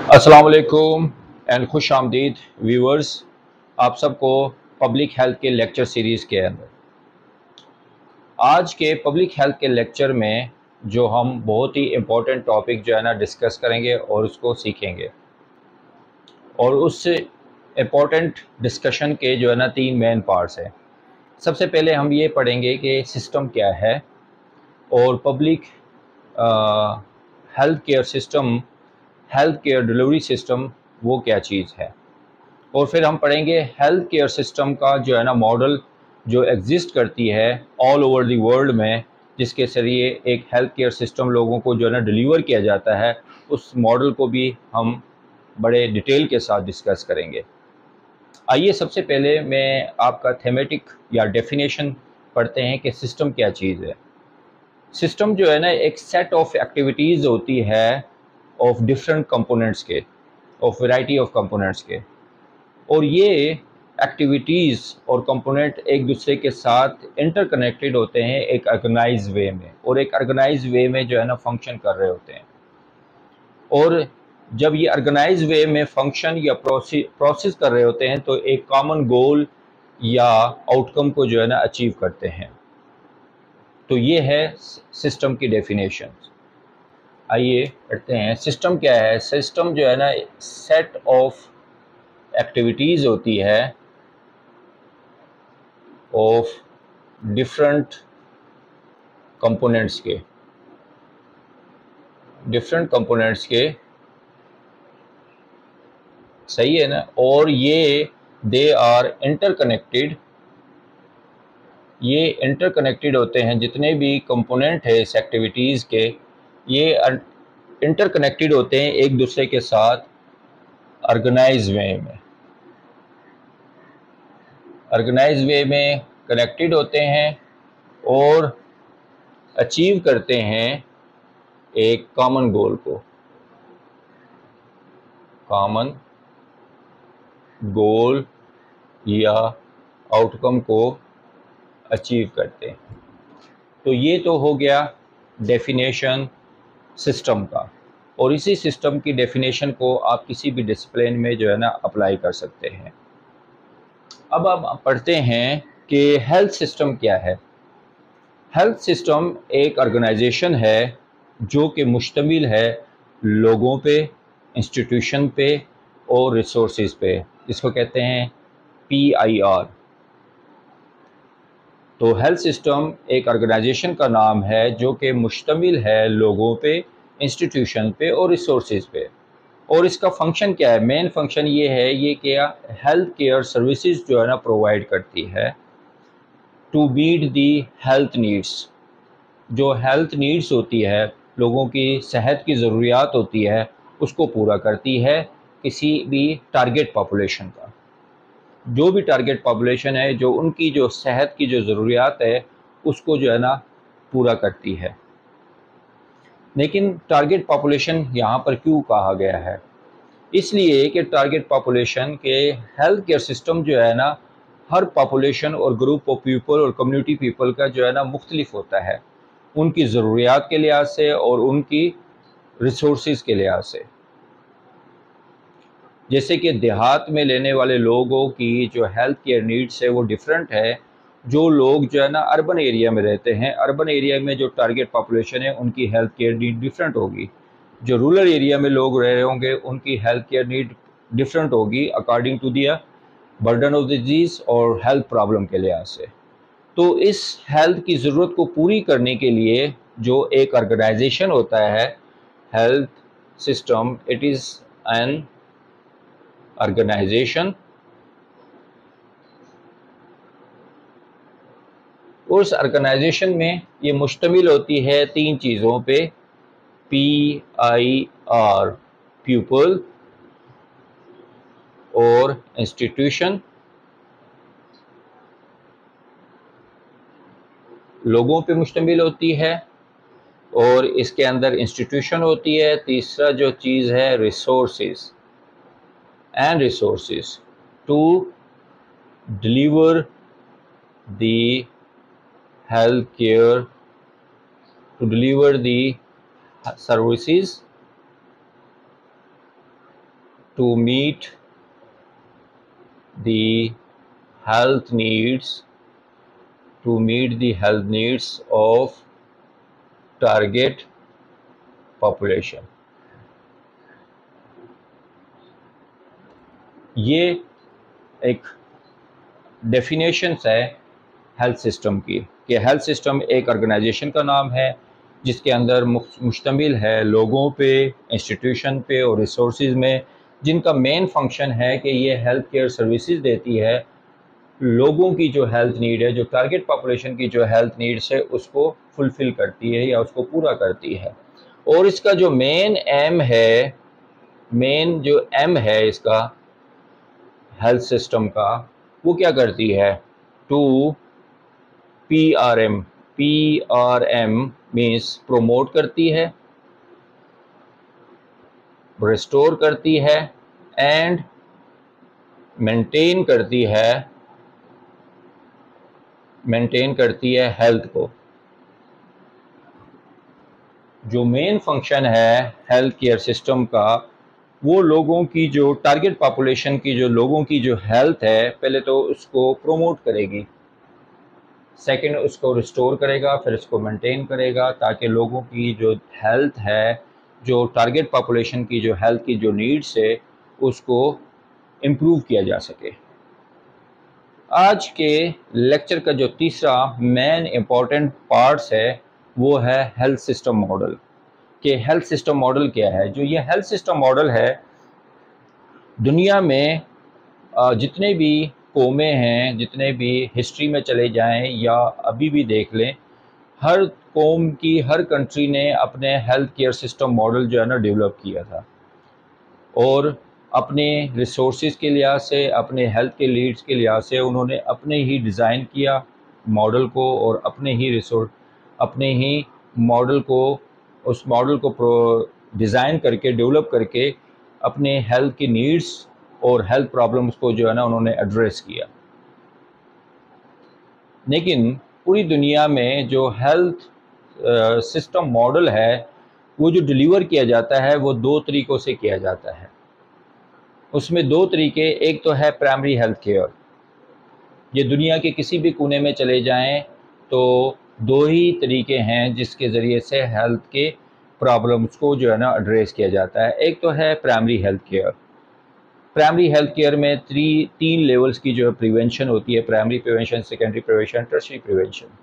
अस्सलाम वालेकुम एंड खुश आमदीद व्यूअर्स, आप सबको पब्लिक हेल्थ के लेक्चर सीरीज़ के अंदर आज के पब्लिक हेल्थ के लेक्चर में जो हम बहुत ही इम्पोर्टेंट टॉपिक जो है ना डिस्कस करेंगे और उसको सीखेंगे। और उस इम्पोर्टेंट डिस्कशन के जो है ना 3 मेन पार्ट्स हैं। सबसे पहले हम ये पढ़ेंगे कि सिस्टम क्या है और public health care system, health care delivery system वो क्या चीज़ है। और फिर हम पढ़ेंगे हेल्थ केयर सिस्टम का जो है ना मॉडल जो एग्जिस्ट करती है ऑल ओवर दी वर्ल्ड में, जिसके ज़रिए एक हेल्थ केयर सिस्टम लोगों को जो है ना डिलीवर किया जाता है, उस मॉडल को भी हम बड़े डिटेल के साथ डिस्कस करेंगे। आइए सबसे पहले मैं आपका थेमेटिक या डेफिनेशन पढ़ते हैं कि सिस्टम क्या चीज़ है। सिस्टम जो है ना एक सेट ऑफ एक्टिविटीज़ होती है ऑफ डिफरेंट कंपोनेंट्स के, ऑफ वैरायटी ऑफ कंपोनेंट्स के, और ये एक्टिविटीज़ और कंपोनेंट एक दूसरे के साथ इंटरकनेक्टेड होते हैं एक ऑर्गेनाइज वे में, और एक ऑर्गेनाइज वे में जो है ना फंक्शन कर रहे होते हैं। और जब ये ऑर्गेनाइज वे में फंक्शन या प्रोसेस कर रहे होते हैं तो एक कॉमन गोल या आउटकम को जो है ना अचीव करते हैं। तो ये है सिस्टम की डेफिनेशन। आइए पढ़ते हैं सिस्टम क्या है। सिस्टम जो है ना सेट ऑफ एक्टिविटीज़ होती है ऑफ डिफरेंट कंपोनेंट्स के, डिफरेंट कंपोनेंट्स के, सही है ना। और ये दे आर इंटरकनेक्टेड, ये इंटरकनेक्टेड होते हैं, जितने भी कंपोनेंट है इस एक्टिविटीज़ के ये इंटरकनेक्टेड होते हैं एक दूसरे के साथ ऑर्गेनाइज वे में, ऑर्गेनाइज वे में कनेक्टेड होते हैं और अचीव करते हैं एक कॉमन गोल को, कॉमन गोल या आउटकम को अचीव करते हैं। तो ये तो हो गया डेफिनेशन सिस्टम का, और इसी सिस्टम की डेफिनेशन को आप किसी भी डिसिप्लिन में जो है ना अप्लाई कर सकते हैं। अब हम पढ़ते हैं कि हेल्थ सिस्टम क्या है। हेल्थ सिस्टम एक ऑर्गेनाइजेशन है जो कि मुश्तमिल है लोगों पे, इंस्टीट्यूशन पे और रिसोर्सेज पे, जिसको कहते हैं PIR। तो हेल्थ सिस्टम एक ऑर्गेनाइजेशन का नाम है जो कि मुश्तमिल है लोगों पे, इंस्टीट्यूशन पे और रिसोर्सेज पे। और इसका फंक्शन क्या है, मेन फंक्शन ये है, ये क्या हेल्थ केयर सर्विसेज जो है ना प्रोवाइड करती है to meet the health needs. जो हेल्थ नीड्स होती है, लोगों की सेहत की ज़रूरियात होती है, उसको पूरा करती है किसी भी टारगेट पॉपुलेशन का। जो भी टारगेट पॉपुलेशन है, जो उनकी जो सेहत की जो ज़रूरियात है उसको जो है ना पूरा करती है। लेकिन टारगेट पॉपुलेशन यहाँ पर क्यों कहा गया है? इसलिए कि टारगेट पॉपुलेशन के हेल्थ केयर सिस्टम जो है ना हर पॉपुलेशन और ग्रुप ऑफ पीपल और कम्युनिटी पीपल का जो है ना मुख्तलिफ होता है, उनकी ज़रूरियात के लिहाज से और उनकी रिसोर्सेज के लिहाज से। जैसे कि देहात में लेने वाले लोगों की जो हेल्थ केयर नीड्स है वो डिफरेंट है। जो लोग जो है ना अर्बन एरिया में रहते हैं, अर्बन एरिया में जो टारगेट पॉपुलेशन है उनकी हेल्थ केयर नीड डिफरेंट होगी। जो रूरल एरिया में लोग रह रहे होंगे उनकी हेल्थ केयर नीड डिफरेंट होगी अकॉर्डिंग टू दिया बर्डन ऑफ डिजीज़ और हेल्थ प्रॉब्लम के लिहाज से। तो इस हेल्थ की ज़रूरत को पूरी करने के लिए जो एक ऑर्गेनाइजेशन होता है health system, it is an organisation. उस ऑर्गेनाइजेशन में ये मुश्तमिल होती है 3 चीज़ों पे, PIR पीपल और इंस्टीट्यूशन, लोगों पे मुश्तमिल होती है, और इसके अंदर इंस्टीट्यूशन होती है। तीसरा जो चीज़ है resources and resources to deliver the health care, to deliver the services to meet the health needs of target population। ये एक डेफिनेशंस है हेल्थ सिस्टम की, कि हेल्थ सिस्टम एक ऑर्गेनाइजेशन का नाम है जिसके अंदर मुश्तमिल है लोगों पे, इंस्टीट्यूशन पे और रिसोर्सेज में, जिनका मेन फंक्शन है कि ये हेल्थ केयर सर्विसेज देती है, लोगों की जो हेल्थ नीड है, जो टारगेट पॉपुलेशन की जो हेल्थ नीड्स है, उसको फुलफ़िल करती है या उसको पूरा करती है। और इसका जो मेन एम है इसका हेल्थ सिस्टम का, वो क्या करती है? To P R M means promote करती है, रिस्टोर करती है एंड मेंटेन करती है हेल्थ को। जो मेन फंक्शन है हेल्थ केयर सिस्टम का, वो लोगों की जो टारगेट पॉपुलेशन की जो लोगों की जो हेल्थ है, पहले तो उसको प्रोमोट करेगी, सेकंड उसको रिस्टोर करेगा, फिर इसको मेंटेन करेगा, ताकि लोगों की जो हेल्थ है, जो टारगेट पॉपुलेशन की जो हेल्थ की जो नीड्स है, उसको इम्प्रूव किया जा सके। आज के लेक्चर का जो तीसरा मेन इम्पॉर्टेंट पार्ट्स है वो है हेल्थ सिस्टम मॉडल। कि हेल्थ सिस्टम मॉडल क्या है? जो ये हेल्थ सिस्टम मॉडल है, दुनिया में जितने भी कौमें हैं, जितने भी हिस्ट्री में चले जाएं या अभी भी देख लें, हर कौम की, हर कंट्री ने अपने हेल्थ केयर सिस्टम मॉडल जो है ना डेवलप किया था, और अपने रिसोर्सेज के लिहाज से, अपने हेल्थ के लीड्स के लिहाज से उन्होंने अपने ही डिज़ाइन किया मॉडल को, और अपने ही मॉडल को, उस मॉडल को डिज़ाइन करके, डेवलप करके अपने हेल्थ की नीड्स और हेल्थ प्रॉब्लम्स को जो है ना उन्होंने एड्रेस किया। लेकिन पूरी दुनिया में जो हेल्थ सिस्टम मॉडल है, वो जो डिलीवर किया जाता है वो दो तरीक़ों से किया जाता है। उसमें दो तरीके, एक तो है प्राइमरी हेल्थ केयर। ये दुनिया के किसी भी कोने में चले जाएं तो दो ही तरीके हैं जिसके ज़रिए से हेल्थ के प्रॉब्लम्स को जो है ना एड्रेस किया जाता है। एक तो है primary health care. Primary health care में तीन लेवल्स की जो है प्रिवेंशन होती है: primary prevention, secondary prevention, tertiary prevention.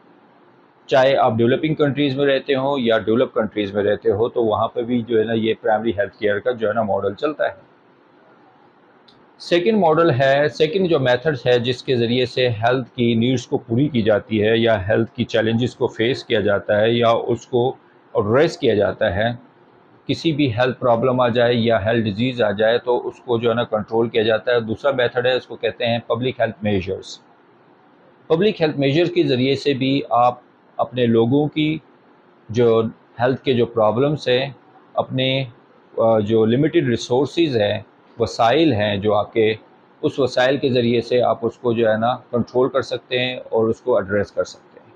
चाहे आप डेवलपिंग कंट्रीज़ में रहते हो या डेवलप कंट्रीज़ में रहते हो, तो वहाँ पर भी जो है ना ये प्राइमरी हेल्थ केयर का जो है ना मॉडल चलता है। सेकंड जो मेथड्स है जिसके ज़रिए से हेल्थ की नीड्स को पूरी की जाती है, या हेल्थ की चैलेंजेस को फेस किया जाता है, या उसको एड्रेस किया जाता है, किसी भी हेल्थ प्रॉब्लम आ जाए या हेल्थ डिजीज़ आ जाए तो उसको जो है ना कंट्रोल किया जाता है। दूसरा मेथड है, उसको कहते हैं public health measures. Public health measures के ज़रिए से भी आप अपने लोगों की जो हेल्थ के जो प्रॉब्लम्स हैं, अपने जो लिमिटेड रिसोर्सेज हैं, वसाइल हैं जो आपके, उस वसाइल के ज़रिए से आप उसको जो है ना कंट्रोल कर सकते हैं और उसको एड्रेस कर सकते हैं।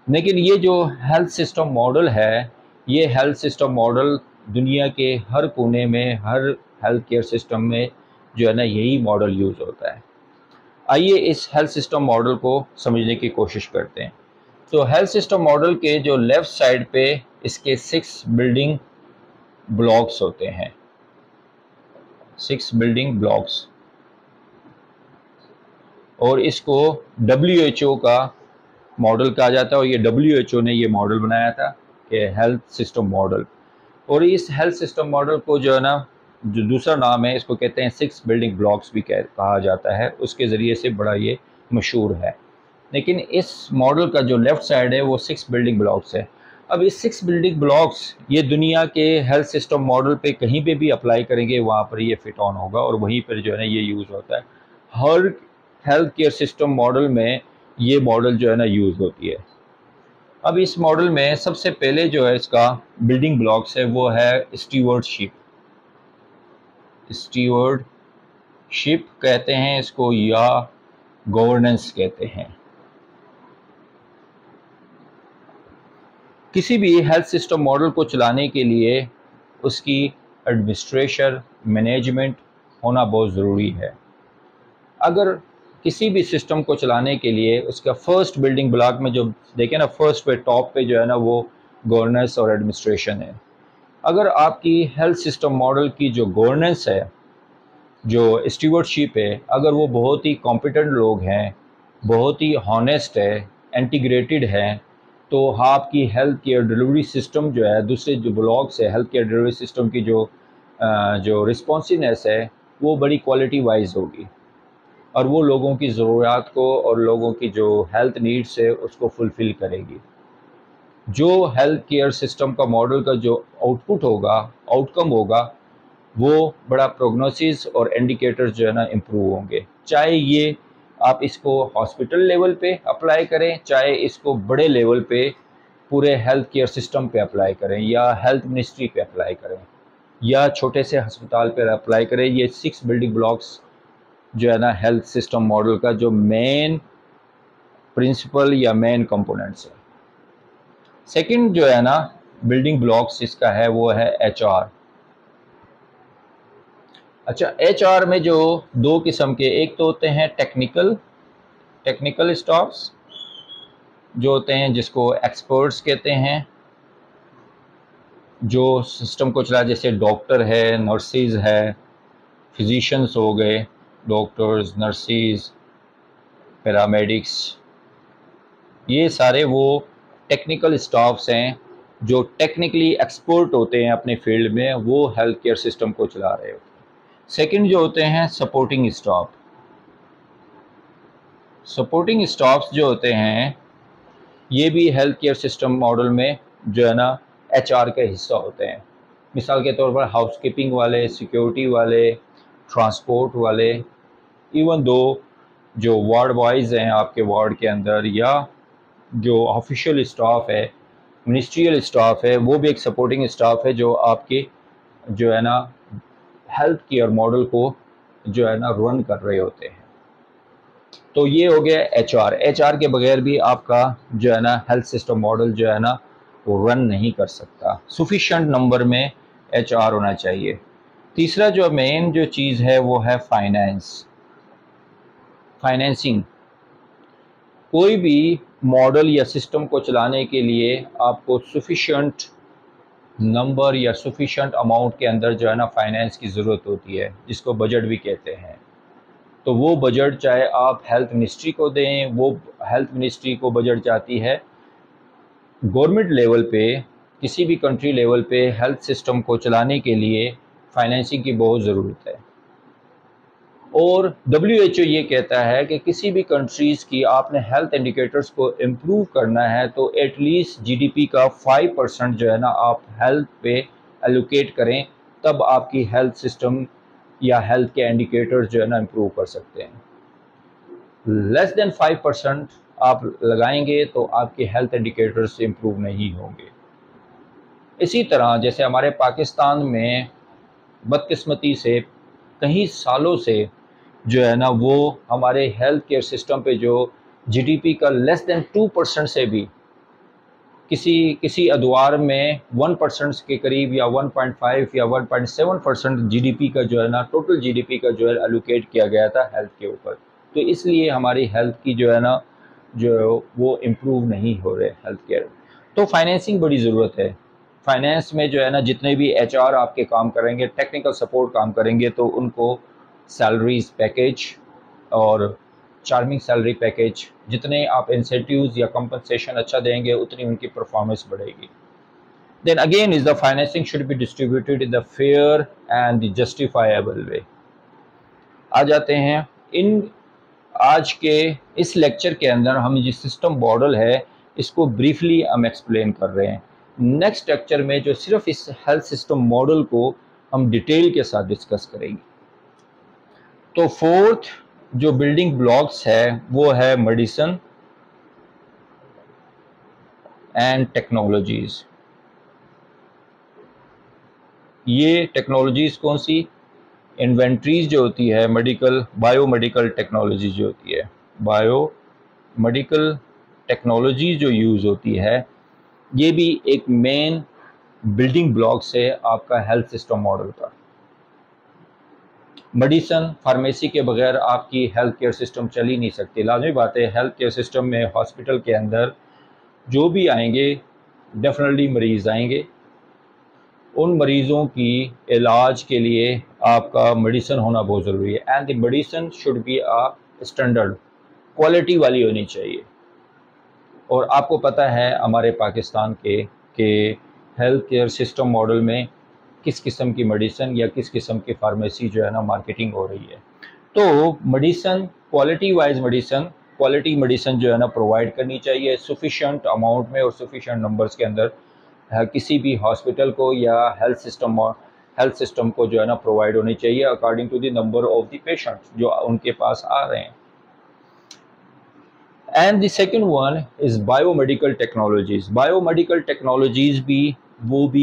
लेकिन ये जो हेल्थ सिस्टम मॉडल है, ये हेल्थ सिस्टम मॉडल दुनिया के हर कोने में, हर हेल्थ केयर सिस्टम में जो है ना यही मॉडल यूज़ होता है। आइए इस हेल्थ सिस्टम मॉडल को समझने की कोशिश करते हैं। तो हेल्थ सिस्टम मॉडल के जो लेफ़्ट साइड पे इसके 6 बिल्डिंग ब्लॉक्स होते हैं, 6 बिल्डिंग ब्लॉक्स, और इसको WHO का मॉडल कहा जाता है, और ये WHO ने ये मॉडल बनाया था कि हेल्थ सिस्टम मॉडल। और इस हेल्थ सिस्टम मॉडल को जो है ना, जो दूसरा नाम है, इसको कहते हैं 6 बिल्डिंग ब्लॉक्स भी कहा जाता है, उसके ज़रिए से बड़ा ये मशहूर है। लेकिन इस मॉडल का जो लेफ़्ट साइड है वो 6 बिल्डिंग ब्लॉक्स है। अब इस 6 बिल्डिंग ब्लॉक्स ये दुनिया के हेल्थ सिस्टम मॉडल पे कहीं पे भी अप्लाई करेंगे, वहाँ पर ये फिट ऑन होगा और वहीं पर जो है ना ये यूज़ होता है। हर हेल्थ केयर सिस्टम मॉडल में ये मॉडल जो है ना यूज़ होती है। अब इस मॉडल में सबसे पहले जो है इसका बिल्डिंग ब्लॉक्स है वो है स्टीवर्डशिप। स्टीवर्डशिप कहते हैं इसको, या गवर्नेंस कहते हैं। किसी भी हेल्थ सिस्टम मॉडल को चलाने के लिए उसकी एडमिनिस्ट्रेशन, मैनेजमेंट होना बहुत ज़रूरी है। अगर किसी भी सिस्टम को चलाने के लिए उसका फर्स्ट बिल्डिंग ब्लॉक में जो देखें ना, फर्स्ट पे टॉप पे जो है ना वो गवर्नेंस और एडमिनिस्ट्रेशन है। अगर आपकी हेल्थ सिस्टम मॉडल की जो गवर्नेंस है, जो स्टीवर्डशिप है, अगर वो बहुत ही कॉम्पिटेंट लोग हैं, बहुत ही हॉनेस्ट है, इंटीग्रेटेड है, तो आपकी हेल्थ केयर डिलीवरी सिस्टम जो है दूसरे जो ब्लॉक्स है हेल्थ केयर डिलीवरी सिस्टम की जो रिस्पॉन्सिवनेस है वो बड़ी क्वालिटी वाइज होगी और वो लोगों की ज़रूरत को और लोगों की जो हेल्थ नीड्स है उसको फुलफ़िल करेगी। जो हेल्थ केयर सिस्टम का मॉडल का जो आउटपुट होगा, आउटकम होगा, वो बड़ा प्रोग्नोसिस और इंडिकेटर्स जो है ना इम्प्रूव होंगे। चाहे ये आप इसको हॉस्पिटल लेवल पे अप्लाई करें, चाहे इसको बड़े लेवल पे पूरे हेल्थ केयर सिस्टम पे अप्लाई करें या हेल्थ मिनिस्ट्री पे अप्लाई करें या छोटे से अस्पताल पे अप्लाई करें। ये 6 बिल्डिंग ब्लॉक्स जो है ना हेल्थ सिस्टम मॉडल का जो मेन प्रिंसिपल या मेन कंपोनेंट्स है। सेकंड जो है ना बिल्डिंग ब्लॉक्स इसका है वो है HR। अच्छा, HR में जो दो किस्म के, एक तो होते हैं टेक्निकल स्टाफ्स जो होते हैं जिसको एक्सपर्ट्स कहते हैं, जो सिस्टम को चला, जैसे डॉक्टर है, नर्सिस है, फिजिशियंस हो गए, डॉक्टर्स, नर्सिस, पैरामेडिक्स, ये सारे वो टेक्निकल स्टाफ्स हैं जो टेक्निकली एक्सपर्ट होते हैं अपने फील्ड में, वो हेल्थ केयर सिस्टम को चला रहे होते हैं। सेकंड जो होते हैं सपोर्टिंग स्टाफ्स जो होते हैं ये भी हेल्थ केयर सिस्टम मॉडल में जो है ना HR के हिस्सा होते हैं। मिसाल के तौर पर हाउसकीपिंग वाले, सिक्योरिटी वाले, ट्रांसपोर्ट वाले, इवन दो जो वार्ड बॉयज़ हैं आपके वार्ड के अंदर, या जो ऑफिशियल स्टाफ है, मिनिस्ट्रियल स्टाफ है, वो भी एक सपोर्टिंग स्टाफ है जो आपके जो है ना हेल्थ केयर मॉडल को जो है ना रन कर रहे होते हैं। तो ये हो गया HR के बगैर भी आपका जो है ना हेल्थ सिस्टम मॉडल जो है ना वो रन नहीं कर सकता। सफिशिएंट नंबर में HR होना चाहिए। तीसरा जो मेन जो चीज़ है वो है फाइनेंसिंग। कोई भी मॉडल या सिस्टम को चलाने के लिए आपको सफिशिएंट नंबर या सफिशिएंट अमाउंट के अंदर जो है ना फाइनेंस की ज़रूरत होती है, जिसको बजट भी कहते हैं। तो वो बजट चाहे आप हेल्थ मिनिस्ट्री को दें, वो हेल्थ मिनिस्ट्री को बजट जाती है गवर्नमेंट लेवल पे, किसी भी कंट्री लेवल पे हेल्थ सिस्टम को चलाने के लिए फाइनेंसिंग की बहुत ज़रूरत है। और WHO ये कहता है कि किसी भी कंट्रीज़ की आपने हेल्थ इंडिकेटर्स को इम्प्रूव करना है तो एटलीस्ट GDP का 5% जो है ना आप हेल्थ पे एलोकेट करें, तब आपकी हेल्थ सिस्टम या हेल्थ के इंडिकेटर्स जो है ना इम्प्रूव कर सकते हैं। लेस देन 5% आप लगाएंगे तो आपके हेल्थ इंडिकेटर्स इम्प्रूव नहीं होंगे। इसी तरह जैसे हमारे पाकिस्तान में बदकिस्मती से कई सालों से जो है ना वो हमारे हेल्थ केयर सिस्टम पे जो GDP का लेस देन 2% से भी किसी अदवार में 1% के करीब या 1.5 या 1.7% GDP का जो है ना टोटल GDP का जो है एलोकेट किया गया था हेल्थ के ऊपर। तो इसलिए हमारी हेल्थ की जो है ना जो वो इम्प्रूव नहीं हो रहे हेल्थ केयर। तो फाइनेंसिंग बड़ी ज़रूरत है। फाइनेंस में जो है ना जितने भी HR आपके काम करेंगे, टेक्निकल सपोर्ट काम करेंगे, तो उनको सैलरीज पैकेज और चार्मिंग सैलरी पैकेज, जितने आप इंसेंटिव्स या कंपनसेशन अच्छा देंगे उतनी उनकी परफॉर्मेंस बढ़ेगी। Then again is the financing should be distributed in the fair and the justifiable way. आ जाते हैं इन आज के इस लेक्चर के अंदर हम जिस सिस्टम मॉडल है इसको ब्रीफली हम एक्सप्लेन कर रहे हैं। नेक्स्ट लेक्चर में जो सिर्फ इस हेल्थ सिस्टम मॉडल को हम डिटेल के साथ डिस्कस करेंगे। तो फोर्थ जो बिल्डिंग ब्लॉक्स है वो है मेडिसिन एंड टेक्नोलॉजीज। ये टेक्नोलॉजीज कौन सी? इन्वेंट्रीज जो होती है बायोमेडिकल टेक्नोलॉजी जो होती है, बायोमेडिकल टेक्नोलॉजी जो यूज़ होती है, ये भी एक मेन बिल्डिंग ब्लॉक्स है आपका हेल्थ सिस्टम मॉडल का। मेडिसन फार्मेसी के बगैर आपकी हेल्थ केयर सिस्टम चल ही नहीं सकती। लाजमी बात है, हेल्थ केयर सिस्टम में हॉस्पिटल के अंदर जो भी आएंगे डेफिनेटली मरीज़ आएंगे। उन मरीज़ों की इलाज के लिए आपका मेडिसन होना बहुत ज़रूरी है, and the medicine should be a standard, quality वाली होनी चाहिए। और आपको पता है हमारे पाकिस्तान के हेल्थ केयर सिस्टम मॉडल में किस किस्म की मेडिसन या किस किस्म की फार्मेसी जो है ना मार्केटिंग हो रही है। तो मेडिसन, क्वालिटी मेडिसन जो है ना प्रोवाइड करनी चाहिए सफिशिएंट अमाउंट में और सफिशिएंट नंबर्स के अंदर किसी भी हॉस्पिटल को या हेल्थ सिस्टम को जो है ना प्रोवाइड होनी चाहिए according to the number of the patients जो उनके पास आ रहे हैं। And the second one is biomedical technologies. Biomedical technologies भी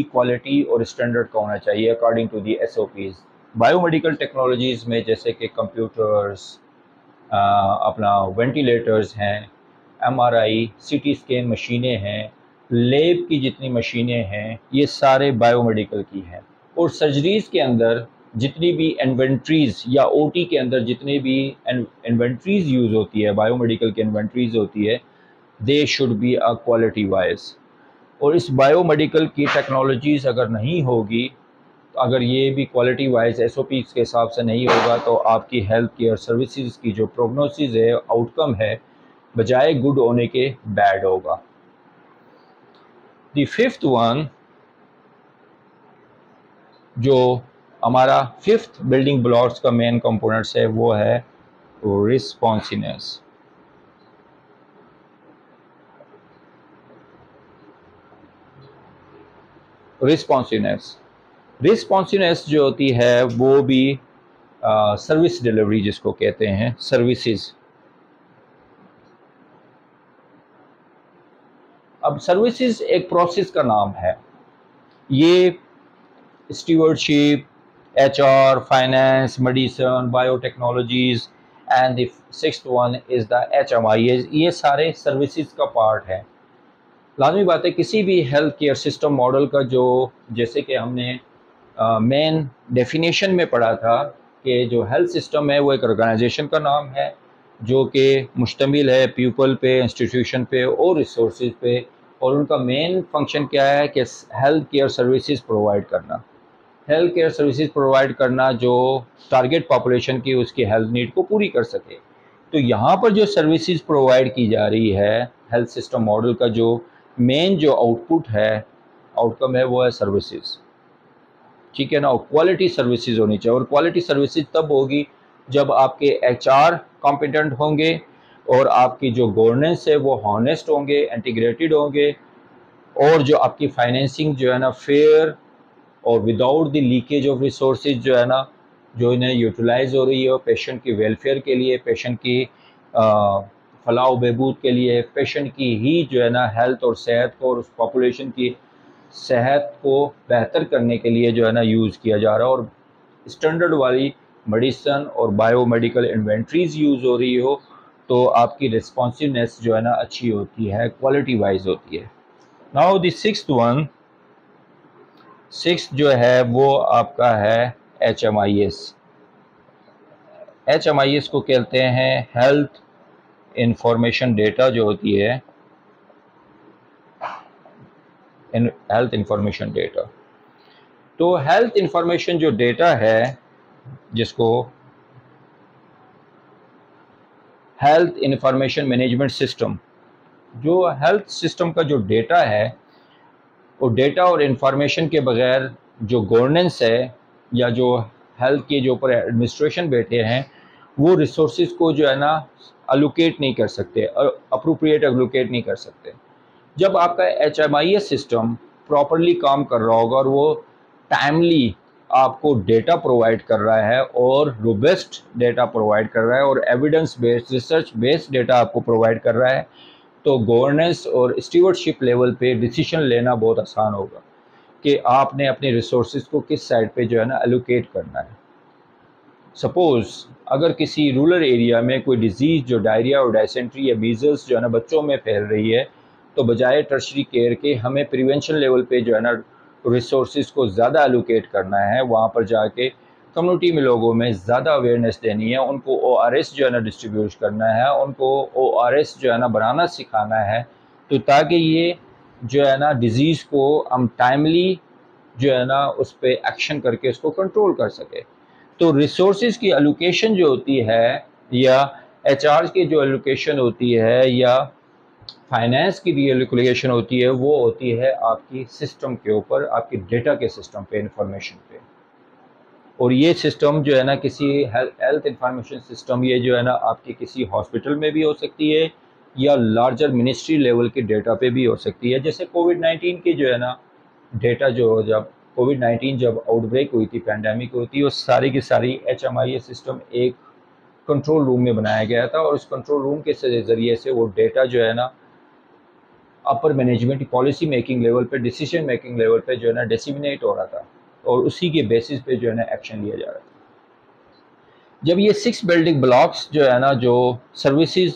क्वालिटी और स्टैंडर्ड का होना चाहिए according to the SOPs। Biomedical technologies में जैसे कि कंप्यूटर्स, अपना वेंटिलेटर्स हैं, MRI, CT स्कैन मशीनें हैं, लैब की जितनी मशीनें हैं, ये सारे बायोमेडिकल की हैं। और सर्जरीज़ के अंदर जितनी भी इन्वेंट्रीज़ या OT के अंदर जितनी भी इन्वेंट्रीज़ यूज़ होती है, बायोमेडिकल की इन्वेंट्रीज़ होती है, they should be a quality wise. और इस बायोमेडिकल की टेक्नोलॉजीज़ अगर नहीं होगी, अगर ये भी क्वालिटी वाइज SOPs के हिसाब से नहीं होगा, तो आपकी हेल्थ केयर सर्विसेज की जो प्रोग्नोसिस है, आउटकम है, बजाय गुड होने के बैड होगा। द फिफ्थ वन, जो हमारा फिफ्थ बिल्डिंग ब्लॉक्स का मेन कंपोनेंट्स है, वो है रिस्पॉन्सिवनेस। रिस्पॉन्सिवनेस जो होती है वो भी सर्विस डिलीवरी जिसको कहते हैं, सर्विसेज। अब सर्विसेज एक प्रोसेस का नाम है। ये stewardship, HR, finance, medicine, biotechnologies and the sixth one is the HMIs। ये सारे सर्विसेज का पार्ट है। लाजमी बात है, किसी भी हेल्थ केयर सिस्टम मॉडल का जो, जैसे कि हमने मेन डेफिनेशन में पढ़ा था कि जो हेल्थ सिस्टम है वो एक ऑर्गेनाइजेशन का नाम है जो कि मुश्तमिल है पीपल पे, इंस्टीट्यूशन पे और रिसोर्सेज पे, और उनका मेन फंक्शन क्या है कि हेल्थ केयर सर्विसेज प्रोवाइड करना। हेल्थ केयर सर्विसेज प्रोवाइड करना जो टारगेट पॉपुलेशन की उसकी हेल्थ नीड को पूरी कर सके। तो यहाँ पर जो सर्विसेज प्रोवाइड की जा रही है हेल्थ सिस्टम मॉडल का, जो मेन जो आउटपुट है, आउटकम है, वो है सर्विसेज। ठीक है ना। और क्वालिटी सर्विसेज होनी चाहिए, और क्वालिटी सर्विसेज तब होगी जब आपके HR कॉम्पिटेंट होंगे और आपकी जो गवर्नेंस है वो हॉनेस्ट होंगे, इंटीग्रेटेड होंगे, और जो आपकी फाइनेंसिंग जो है ना फेयर और without the leakage of resources जो है ना, जो इन्हें यूटिलाइज हो रही है पेशेंट की वेलफेयर के लिए, पेशेंट की फलाह बहबूद के लिए, पेशेंट की ही जो है ना हेल्थ और सेहत को और उस पॉपुलेशन की सेहत को बेहतर करने के लिए जो है ना यूज़ किया जा रहा है, और स्टैंडर्ड वाली मेडिसन और बायोमेडिकल इन्वेंट्रीज़ यूज़ हो रही हो, तो आपकी रिस्पॉन्सिवनेस जो है ना अच्छी होती है, क्वालिटी वाइज होती है। नाउ द सिक्स्थ जो है वो आपका है HMIS। HMIS को कहते हैं हेल्थ इंफॉर्मेशन डेटा जो होती है, हेल्थ इंफॉर्मेशन डेटा। तो हेल्थ इंफॉर्मेशन जो डेटा है, जिसको हेल्थ इंफॉर्मेशन मैनेजमेंट सिस्टम, जो हेल्थ सिस्टम का जो डेटा है, वो डेटा और इंफॉर्मेशन के बगैर जो गवर्नेंस है या जो हेल्थ के जो ऊपर एडमिनिस्ट्रेशन बैठे हैं, वो रिसोर्सेज को जो है ना अलोकेट नहीं कर सकते, अप्रोप्रिएट अलोकेट नहीं कर सकते। जब आपका HMIS सिस्टम प्रॉपरली काम कर रहा होगा और वो टाइमली आपको डेटा प्रोवाइड कर रहा है और रोबस्ट डेटा प्रोवाइड कर रहा है और evidence based, research based data आपको प्रोवाइड कर रहा है, तो गवर्नेंस और स्टीवर्डशिप लेवल पे डिसीजन लेना बहुत आसान होगा कि आपने अपने रिसोर्सेज को किस साइड पे जो है ना एलोकेट करना है। सपोज़ अगर किसी रूरल एरिया में कोई डिजीज़ जो डायरिया और डायसेंट्री या मीजल्स जो है ना बच्चों में फैल रही है, तो बजाय टर्शरी केयर के हमें प्रिवेंशन लेवल पे जो है ना रिसोर्सेज को ज़्यादा एलोकेट करना है, वहाँ पर जाके कम्युनिटी में लोगों में ज़्यादा अवेयरनेस देनी है, उनको ORS जो है ना डिस्ट्रीब्यूट करना है, उनको ORS जो है ना बनाना सिखाना है, तो ताकि ये जो है ना डिज़ीज़ को हम टाइमली जो है ना उस पर एक्शन करके उसको कंट्रोल कर सके। तो रिसोर्सेज की एलोकेशन जो होती है या HR की जो एलोकेशन होती है या फाइनेंस की भी एलोकेशन होती है, वो होती है आपकी सिस्टम के ऊपर, आपकी डेटा के सिस्टम पे, इंफॉर्मेशन पे। और ये सिस्टम जो है ना किसी हेल्थ इंफॉर्मेशन सिस्टम, ये जो है ना आपकी किसी हॉस्पिटल में भी हो सकती है या लार्जर मिनिस्ट्री लेवल के डेटा पे भी हो सकती है। जैसे कोविड-19 के जो है ना डेटा, जो जब कोविड-19 जब आउटब्रेक हुई थी, पैंडेमिक हुई थी, वो सारी की सारी HMIS सिस्टम एक कंट्रोल रूम में बनाया गया था और उस कंट्रोल रूम के ज़रिए से वो डेटा जो है ना upper management policy making level पे, डिसीजन मेकिंग लेवल पे जो है ना डिसिमिनेट हो रहा था और उसी के बेसिस पे जो है ना एक्शन लिया जा रहा था। जब ये 6 बिल्डिंग ब्लॉक्स जो है ना, जो सर्विसेज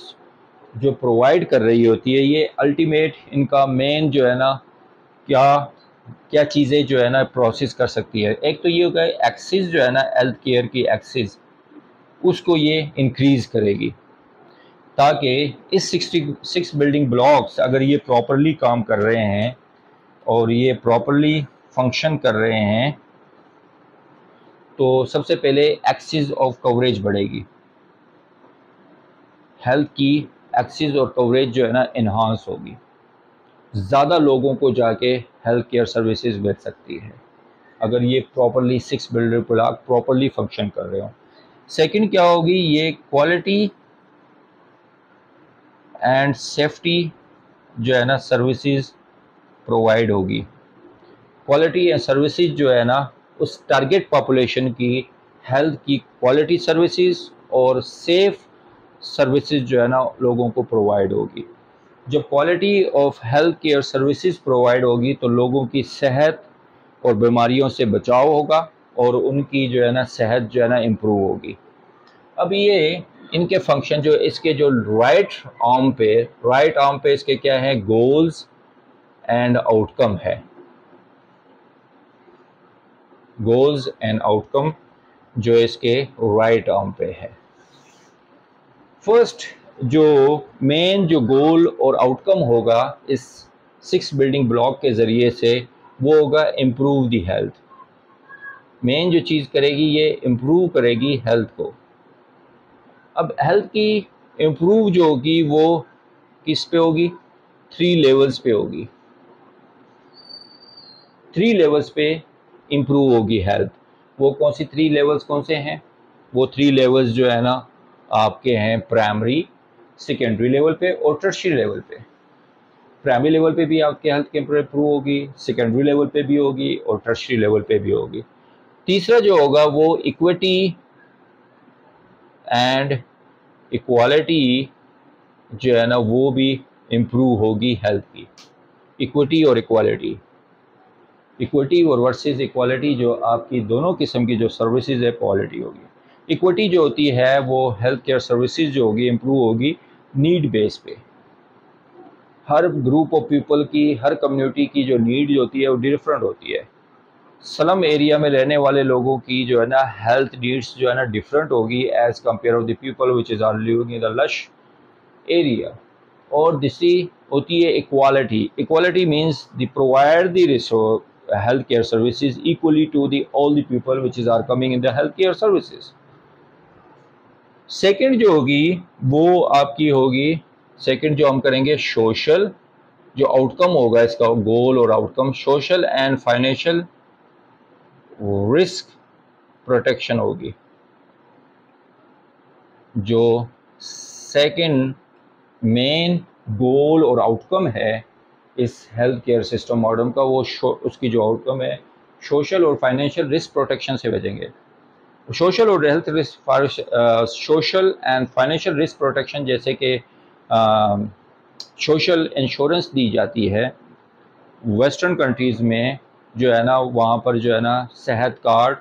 जो प्रोवाइड कर रही होती है, ये अल्टीमेट इनका मेन जो है ना क्या क्या चीज़ें जो है ना प्रोसेस कर सकती है। एक तो ये होगा एक्सेस जो है ना हेल्थ केयर की एक्सेस, उसको ये इंक्रीज़ करेगी ताकि इस 66 बिल्डिंग ब्लॉक्स अगर ये प्रॉपरली काम कर रहे हैं और ये प्रॉपरली फंक्शन कर रहे हैं, तो सबसे पहले एक्सेस ऑफ कवरेज बढ़ेगी, हेल्थ की एक्सेस और कवरेज जो है ना इन्हांस होगी, ज़्यादा लोगों को जाके हेल्थ केयर सर्विसेज मिल सकती है अगर ये properly 6 building block properly function कर रहे हो। सेकंड क्या होगी, ये क्वालिटी एंड सेफ्टी जो है ना सर्विसेज प्रोवाइड होगी। क्वालिटी एंड सर्विसेज जो है ना उस टारगेट पॉपुलेशन की हेल्थ की क्वालिटी सर्विसेज और सेफ सर्विसेज जो है ना लोगों को प्रोवाइड होगी। जब quality of health care services provide होगी तो लोगों की सेहत और बीमारियों से बचाव होगा और उनकी जो है ना सेहत जो है ना इम्प्रूव होगी। अब ये इनके फंक्शन जो इसके जो राइट आर्म पे इसके क्या है, गोल्स एंड आउटकम है, गोल्स एंड आउटकम जो इसके राइट आर्म पे है। फर्स्ट जो मेन जो गोल और आउटकम होगा इस 6 बिल्डिंग ब्लॉक के ज़रिए से, वो होगा इम्प्रूव दी हेल्थ। मेन जो चीज़ करेगी ये इम्प्रूव करेगी हेल्थ को। अब हेल्थ की इम्प्रूव जो होगी वो किस पे होगी, 3 लेवल्स पे होगी। 3 लेवल्स पे इम्प्रूव होगी हेल्थ। वो कौन सी 3 लेवल्स कौन से हैं, वो 3 लेवल्स जो है ना आपके हैं प्राइमरी, सेकेंडरी लेवल पे और टर्शियरी लेवल पे। प्राइमरी लेवल पे भी आपके हेल्थ की इम्प्रूव होगी, सेकेंडरी लेवल पे भी होगी और टर्शियरी लेवल पे भी होगी। तीसरा जो होगा वो इक्विटी एंड इक्वालिटी जो है ना वो भी इम्प्रूव होगी हेल्थ की। इक्विटी और इक्वालिटी, इक्विटी और वर्सेस इक्वालिटी जो आपकी दोनों किस्म की जो सर्विसेज है क्वालिटी होगी। इक्विटी जो होती है वो हेल्थ केयर सर्विसेज जो होगी इम्प्रूव होगी नीड बेस पे। हर ग्रुप ऑफ पीपल की, हर कम्युनिटी की जो नीड होती है वो डिफरेंट होती है। स्लम एरिया में रहने वाले लोगों की जो है ना हेल्थ नीड्स जो है ना डिफरेंट होगी as compare of the people which is are living in the lush area. और दूसरी होती है equality. Equality means the provide the resource health care services equally to the all the people which is are coming in the health care services. Second जो होगी वो आपकी होगी, second जो हम करेंगे सोशल, जो आउटकम होगा इसका गोल और outcome social and financial risk protection होगी। जो सेकंड मेन गोल और आउटकम है इस हेल्थ केयर सिस्टम मॉडल का, वो उसकी जो आउटकम है सोशल और फाइनेंशियल रिस्क प्रोटेक्शन से बचेंगे। सोशल और health risk, social and financial risk protection जैसे कि सोशल इंश्योरेंस दी जाती है वेस्टर्न कंट्रीज़ में जो है ना, वहाँ पर जो है ना सेहत कार्ड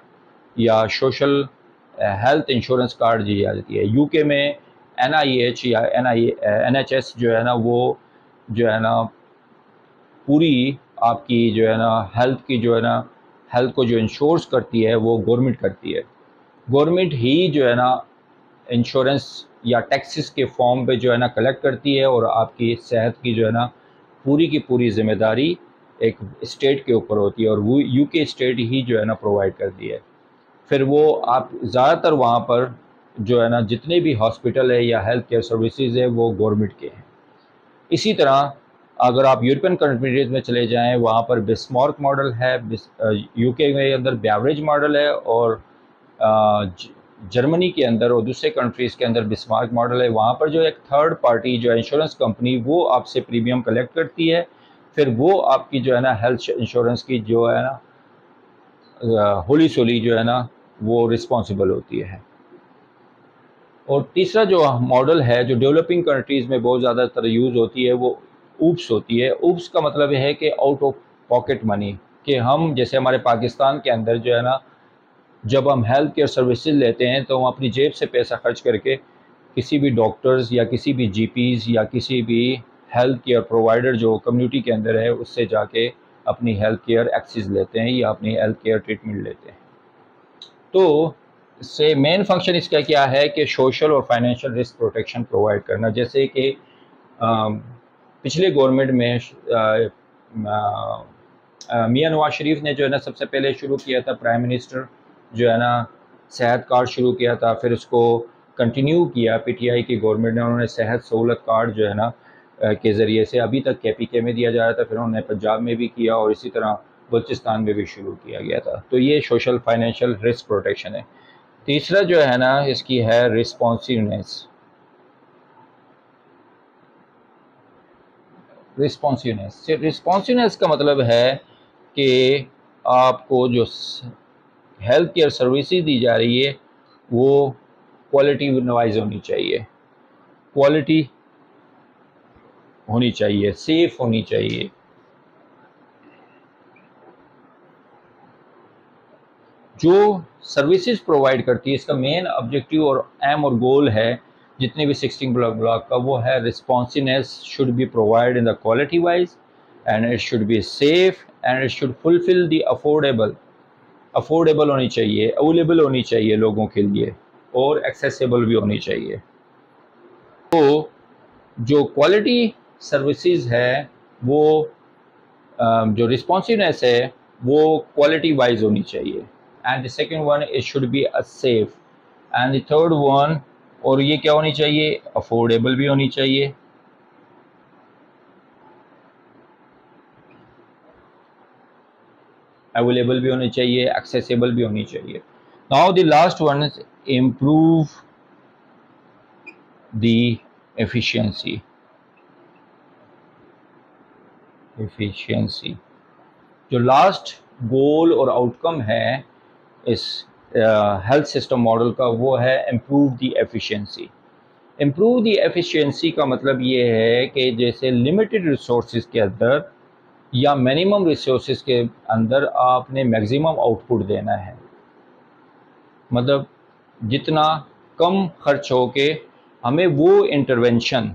या सोशल हेल्थ इंश्योरेंस कार्ड दी जाती है। यूके में NIH या NHS जो है ना वो जो है ना पूरी आपकी जो है ना हेल्थ की जो है ना हेल्थ को जो इंश्योर्स करती है वो गवर्नमेंट करती है। गवर्नमेंट ही जो है ना इंश्योरेंस या टैक्सेस के फॉर्म पे जो है ना कलेक्ट करती है, और आपकी सेहत की जो है ना पूरी की पूरी जिम्मेदारी एक स्टेट के ऊपर होती है, और वो यूके स्टेट ही जो है ना प्रोवाइड करती है। फिर वो आप ज़्यादातर वहाँ पर जो है ना जितने भी हॉस्पिटल है या हेल्थ केयर सर्विसेज है वो गवर्नमेंट के हैं। इसी तरह अगर आप यूरोपियन कंट्रीज में चले जाएं, वहाँ पर बिस्मार्क मॉडल है, यूके के अंदर बेवरेज मॉडल है, और जर्मनी के अंदर और दूसरे कंट्रीज़ के अंदर बिस्मार्क मॉडल है। वहाँ पर जो एक थर्ड पार्टी जो है इंश्योरेंस कंपनी वो आपसे प्रीमियम कलेक्ट करती है, फिर वो आपकी जो है ना हेल्थ इंश्योरेंस की जो है ना होली सोली जो है ना वो रिस्पॉन्सिबल होती है। और तीसरा जो मॉडल है जो डेवलपिंग कंट्रीज़ में बहुत ज़्यादातर यूज़ होती है वो ऊप्स होती है। ऊप्स का मतलब है कि आउट ऑफ पॉकेट मनी, कि हम जैसे हमारे पाकिस्तान के अंदर जो है ना जब हम हेल्थ केयर सर्विसेज लेते हैं तो हम अपनी जेब से पैसा खर्च करके किसी भी डॉक्टर्स या किसी भी जीपीज़ या किसी भी हेल्थ केयर प्रोवाइडर जो कम्युनिटी के अंदर है उससे जाके अपनी हेल्थ केयर एक्सेस लेते हैं या अपनी हेल्थ केयर ट्रीटमेंट लेते हैं। तो इससे मेन फंक्शन इसका क्या है कि सोशल और फाइनेंशियल रिस्क प्रोटेक्शन प्रोवाइड करना। जैसे कि पिछले गवर्नमेंट में मियां नवाज शरीफ ने जो है ना सबसे पहले शुरू किया था, प्राइम मिनिस्टर जो है ना सेहत कार्ड शुरू किया था, फिर उसको कंटिन्यू किया पीटीआई की गवर्नमेंट ने, उन्होंने सेहत सहूलत कार्ड जो है ना के ज़रिए से अभी तक केपीके में दिया जा रहा था, फिर उन्होंने पंजाब में भी किया और इसी तरह बलूचिस्तान में भी शुरू किया गया था। तो ये सोशल फाइनेंशियल रिस्क प्रोटेक्शन है। तीसरा जो है ना इसकी है रिस्पॉन्सिवनेस। रिस्पॉन्सिवनेस का मतलब है कि आपको जो हेल्थ केयर सर्विसेज दी जा रही है वो क्वालिटी वाइज होनी चाहिए, क्वालिटी होनी चाहिए, सेफ होनी चाहिए। जो सर्विसेज प्रोवाइड करती है इसका मेन ऑब्जेक्टिव और एम और गोल है जितने भी 16 ब्लॉक का, वो है responsiveness should be provide in the quality wise, and it should be safe, and it should fulfil the affordable होनी चाहिए, अवेलेबल होनी चाहिए लोगों के लिए, और एक्सेसिबल भी होनी चाहिए। तो जो क्वालिटी सर्विसेज है वो जो रिस्पॉन्सिवनेस है वो क्वालिटी वाइज होनी चाहिए, and the second one it should be a safe, and the third one, और ये क्या होनी चाहिए, अफोर्डेबल भी होनी चाहिए। अवेलेबल भी होनी चाहिए, एक्सेसिबल भी होनी चाहिए। Now the last one is improve the efficiency. Efficiency जो लास्ट गोल और आउटकम है इस हेल्थ सिस्टम मॉडल का वो है improve the efficiency. Improve the efficiency का मतलब ये है कि जैसे लिमिटेड रिसोर्सेज के अंदर या मिनिमम रिसोर्सेज के अंदर आपने मैक्सिमम आउटपुट देना है। मतलब जितना कम खर्च हो के हमें वो इंटरवेंशन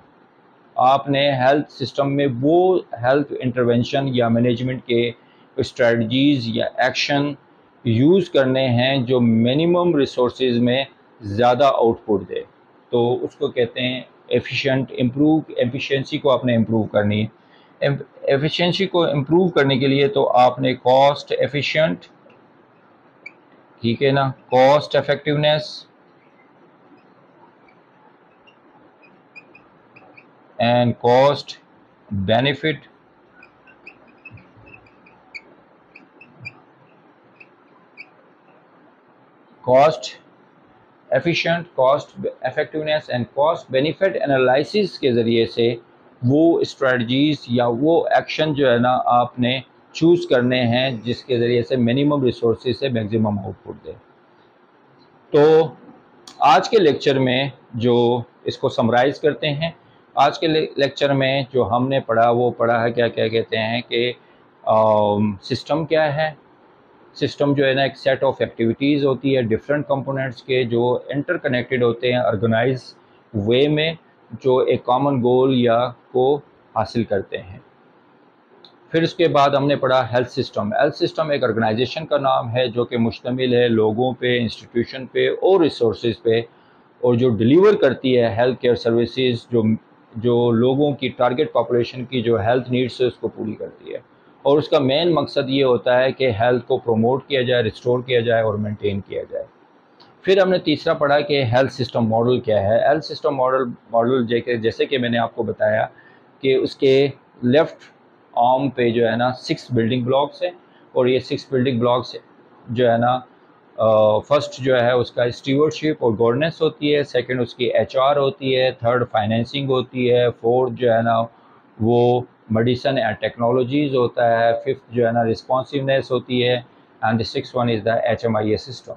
आपने हेल्थ सिस्टम में वो हेल्थ इंटरवेंशन या मैनेजमेंट के स्ट्रेटजीज़ या एक्शन यूज़ करने हैं जो मिनिमम रिसोर्सेज में ज़्यादा आउटपुट दे, तो उसको कहते हैं एफिशिएंट। इम्प्रूव एफिशिएंसी को आपने इम्प्रूव करनी है। एफिशिएंसी को इम्प्रूव करने के लिए तो आपने कॉस्ट एफिशिएंट, ठीक है ना, cost effectiveness and cost benefit, cost efficient, cost effectiveness and cost benefit analysis के ज़रिए से वो स्ट्रेटजीज़ या वो एक्शन जो है ना आपने चूज़ करने हैं जिसके ज़रिए से मिनिमम रिसोर्सेज से मैक्सिमम आउटपुट दे। तो आज के लेक्चर में जो इसको समराइज़ करते हैं, आज के लेक्चर में जो हमने पढ़ा वो पढ़ा है क्या क्या कहते हैं कि सिस्टम क्या है। सिस्टम जो है ना एक सेट ऑफ एक्टिविटीज़ होती है डिफरेंट कंपोनेंट्स के जो इंटरकनेक्टेड होते हैं ऑर्गेनाइज वे में, जो एक कॉमन गोल या को हासिल करते हैं। फिर उसके बाद हमने पढ़ा हेल्थ सिस्टम। हेल्थ सिस्टम एक ऑर्गेनाइजेशन का नाम है जो कि मुश्तमिल है लोगों पे, इंस्टीट्यूशन पे और रिसोर्सेज पे, और जो डिलीवर करती है हेल्थ केयर सर्विसेज, जो लोगों की टारगेट पॉपुलेशन की जो हेल्थ नीड्स है उसको पूरी करती है। और उसका मेन मकसद ये होता है कि हेल्थ को प्रमोट किया जाए, रिस्टोर किया जाए और मेंटेन किया जाए। फिर हमने तीसरा पढ़ा कि हेल्थ सिस्टम मॉडल क्या है। हेल्थ सिस्टम मॉडल जैसे कि मैंने आपको बताया कि उसके लेफ़्ट आर्म पे जो है ना 6 बिल्डिंग ब्लॉक्स हैं, और ये 6 बिल्डिंग ब्लॉक्स जो है ना, फर्स्ट जो है उसका स्टीवर्डशिप और गवर्नेंस होती है, सेकंड उसकी एचआर होती है, थर्ड फाइनेंसिंग होती है, फोर्थ जो है ना वो मेडिसिन एंड टेक्नोलॉजीज़ होता है, फिफ्थ जो है ना रिस्पॉन्सिवनेस होती है, and the six one is the HMIA system.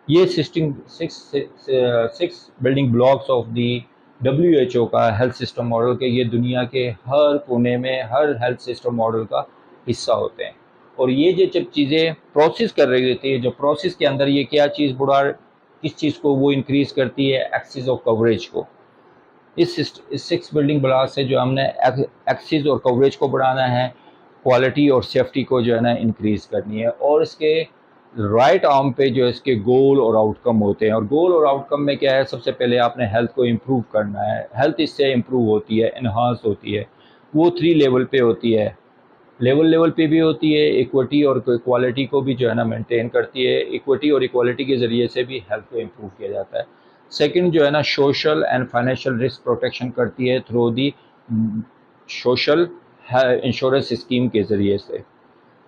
ये system six building blocks of the WHO का हेल्थ सिस्टम मॉडल के, ये दुनिया के हर कोने में हर हेल्थ सिस्टम मॉडल का हिस्सा होते हैं। और ये जो जब चीज़ें प्रोसेस कर रही होती है, जो प्रोसेस के अंदर ये क्या चीज़ बुढ़ा किस चीज़ को वो इंक्रीज़ करती है, एक्सिस ऑफ कवरेज को। इस 6 बिल्डिंग ब्लॉक से जो हमने एक्सिस और कवरेज को बढ़ाना है, क्वालिटी और सेफ्टी को जो है ना इंक्रीज़ करनी है, और इसके राइट आर्म पे जो इसके गोल और आउटकम होते हैं। और गोल और आउटकम में क्या है, सबसे पहले आपने हेल्थ को इम्प्रूव करना है। हेल्थ इससे इम्प्रूव होती है, इन्हांस होती है, वो 3 लेवल पे होती है। लेवल पे भी होती है, इक्विटी और इक्वालिटी को भी जो है ना मेंटेन करती है। इक्विटी और इक्वालिटी के ज़रिए से भी हेल्थ को इम्प्रूव किया जाता है। सेकंड जो है ना social and financial risk protection करती है through the social insurance scheme के ज़रिए से।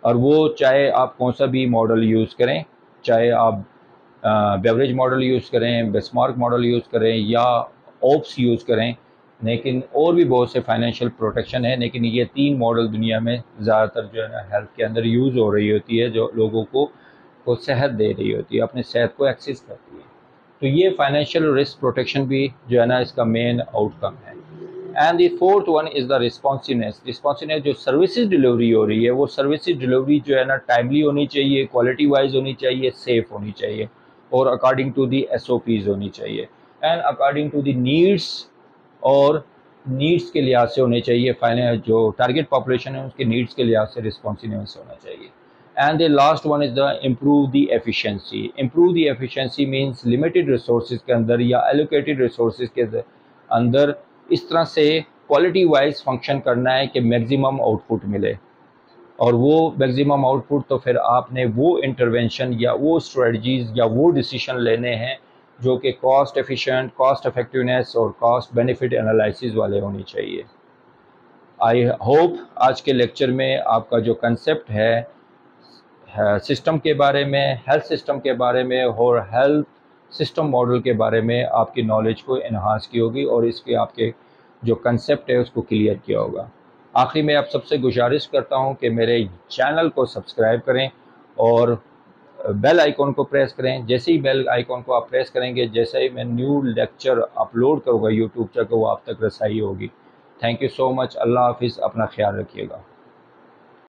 और वो चाहे आप कौन सा भी मॉडल यूज़ करें, चाहे आप बेवरेज मॉडल यूज़ करें, बेंचमार्क मॉडल यूज़ करें या ओप्स यूज़ करें, लेकिन और भी बहुत से फाइनेंशियल प्रोटेक्शन है, लेकिन ये 3 मॉडल दुनिया में ज़्यादातर जो है ना हेल्थ के अंदर यूज़ हो रही होती है, जो लोगों को सेहत दे रही होती है, अपनी सेहत को एक्सेस करती है। तो ये फाइनेंशियल रिस्क प्रोटेक्शन भी जो है ना इसका मेन आउटकम है। And the fourth one is the responsiveness. Responsiveness जो सर्विसेज डिलीवरी हो रही है, वो सर्विसेज डिलीवरी जो है ना टाइमली होनी चाहिए, क्वालिटी वाइज होनी चाहिए, सेफ होनी चाहिए, और अकॉर्डिंग टू दी SOPs होनी चाहिए, and according to the needs, और नीड्स के लिहाज से होने चाहिए। फाइनल जो टारगेट पॉपुलेशन है उसके नीड्स के लिहाज से रिस्पॉन्सिवनेस होना चाहिए। And the last one is the improve the efficiency. Improve the efficiency means limited resources के अंदर या एलोकेटेड रिसोर्सेज के अंदर इस तरह से क्वालिटी वाइज फंक्शन करना है कि मैक्सिमम आउटपुट मिले। और वो मैक्सिमम आउटपुट तो फिर आपने वो इंटरवेंशन या वो स्ट्रेटजीज़ या वो डिसीजन लेने हैं जो कि कॉस्ट एफिशिएंट, कॉस्ट इफेक्टिवनेस और कॉस्ट बेनिफिट एनालिसिस वाले होने चाहिए। आई होप आज के लेक्चर में आपका जो कंसेप्ट है सिस्टम के बारे में, हेल्थ सिस्टम के बारे में और हेल्थ सिस्टम मॉडल के बारे में आपकी नॉलेज को इन्हांस की होगी, और इसके आपके जो कंसेप्ट है उसको क्लियर किया होगा। आखिरी में आप सबसे गुजारिश करता हूं कि मेरे चैनल को सब्सक्राइब करें और बेल आइकॉन को प्रेस करें। जैसे ही बेल आइकॉन को आप प्रेस करेंगे, जैसे ही मैं न्यू लेक्चर अपलोड करूँगा यूट्यूब पर, वो आप तक रसाई होगी। Thank you so much. अल्लाह हाफिज़। अपना ख्याल रखिएगा।